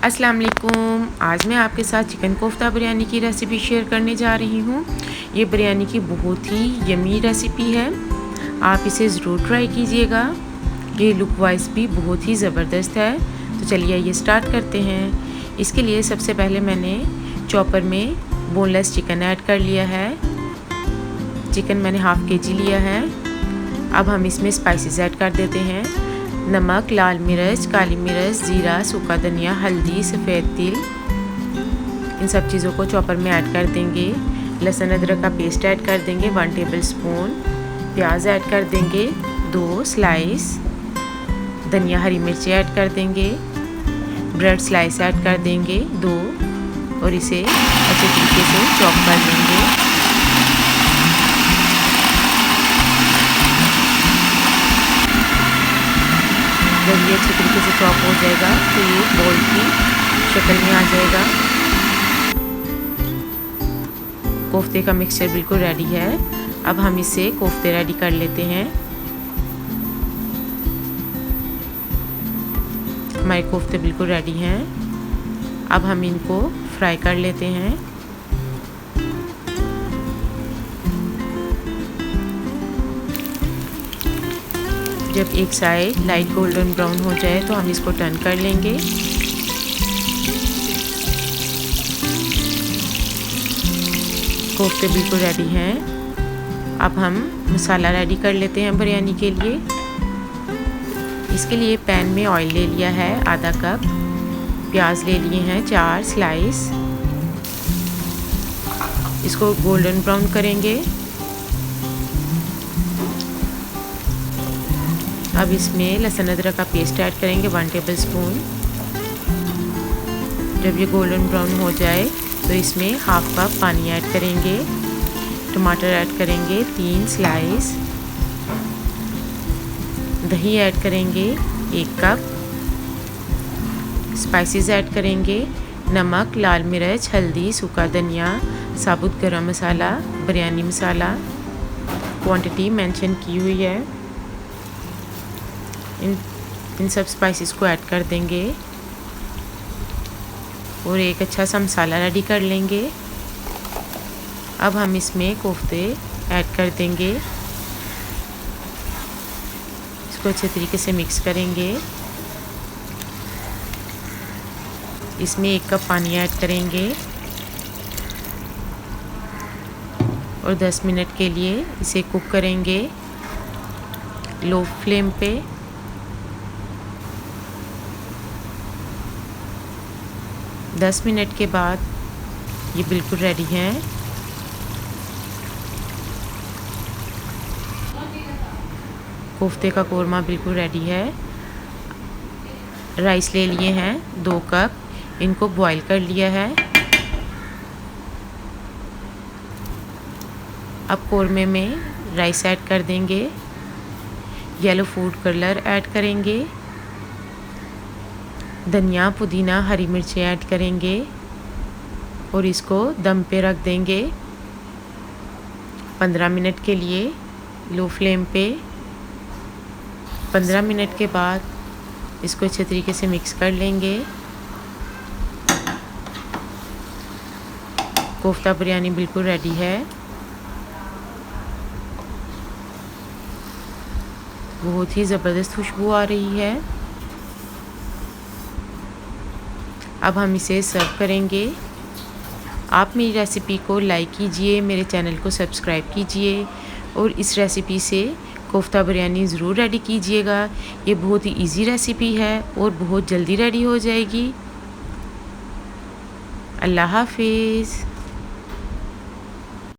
अस्सलाम वालेकुम। आज मैं आपके साथ चिकन कोफ्ता बिरयानी की रेसिपी शेयर करने जा रही हूँ। ये बिरयानी की बहुत ही यमी रेसिपी है, आप इसे ज़रूर ट्राई कीजिएगा। ये लुक वाइज भी बहुत ही ज़बरदस्त है। तो चलिए ये स्टार्ट करते हैं। इसके लिए सबसे पहले मैंने चॉपर में बोनलेस चिकन ऐड कर लिया है। चिकन मैंने हाफ़ केजी लिया है। अब हम इसमें स्पाइसेस ऐड कर देते हैं। नमक, लाल मिर्च, काली मिर्च, ज़ीरा, सूखा धनिया, हल्दी, सफ़ेद तिल, इन सब चीज़ों को चॉपर में ऐड कर देंगे। लहसुन अदरक का पेस्ट ऐड कर देंगे 1 टेबल स्पून। प्याज ऐड कर देंगे 2 स्लाइस। धनिया, हरी मिर्ची ऐड कर देंगे। ब्रेड स्लाइस ऐड कर देंगे 2 और इसे अच्छे तरीके से चॉप कर देंगे। जब ये अच्छे तरीके से चॉप हो जाएगा तो ये बॉल की शक्ल में आ जाएगा। कोफ्ते का मिक्सचर बिल्कुल रेडी है। अब हम इसे कोफ्ते रेडी कर लेते हैं। हमारे कोफ्ते बिल्कुल रेडी हैं। अब हम इनको फ्राई कर लेते हैं। जब एक साइड लाइट गोल्डन ब्राउन हो जाए तो हम इसको टर्न कर लेंगे। कोफ्ते बिल्कुल रेडी हैं। अब हम मसाला रेडी कर लेते हैं बिरयानी के लिए। इसके लिए पैन में ऑयल ले लिया है आधा कप। प्याज ले लिए हैं 4 स्लाइस। इसको गोल्डन ब्राउन करेंगे। अब इसमें लहसुन अदरक का पेस्ट ऐड करेंगे 1 टेबल स्पून। जब ये गोल्डन ब्राउन हो जाए तो इसमें हाफ कप पानी ऐड करेंगे। टमाटर ऐड करेंगे 3 स्लाइस। दही ऐड करेंगे 1 कप। स्पाइसेस ऐड करेंगे नमक, लाल मिर्च, हल्दी, सूखा धनिया, साबुत गरम मसाला, बिरयानी मसाला। क्वांटिटी मेंशन की हुई है। इन सब स्पाइसेस को ऐड कर देंगे और एक अच्छा सा मसाला रेडी कर लेंगे। अब हम इसमें कोफ्ते ऐड कर देंगे। इसको अच्छे तरीके से मिक्स करेंगे। इसमें 1 कप पानी ऐड करेंगे और 10 मिनट के लिए इसे कुक करेंगे लो फ्लेम पे। दस मिनट के बाद ये बिल्कुल रेडी हैं। कोफ्ते का कोरमा बिल्कुल रेडी है। राइस ले लिए हैं 2 कप। इनको बॉईल कर लिया है। अब कोरमे में राइस ऐड कर देंगे। येलो फूड कलर ऐड करेंगे। धनिया, पुदीना, हरी मिर्ची ऐड करेंगे और इसको दम पे रख देंगे 15 मिनट के लिए लो फ्लेम पे। 15 मिनट के बाद इसको अच्छे तरीके से मिक्स कर लेंगे। कोफ्ता बिरयानी बिल्कुल रेडी है। बहुत ही ज़बरदस्त खुशबू आ रही है। अब हम इसे सर्व करेंगे। आप मेरी रेसिपी को लाइक कीजिए, मेरे चैनल को सब्सक्राइब कीजिए और इस रेसिपी से कोफ्ता बिरयानी ज़रूर रेडी कीजिएगा। ये बहुत ही इजी रेसिपी है और बहुत जल्दी रेडी हो जाएगी। अल्लाह हाफिज़।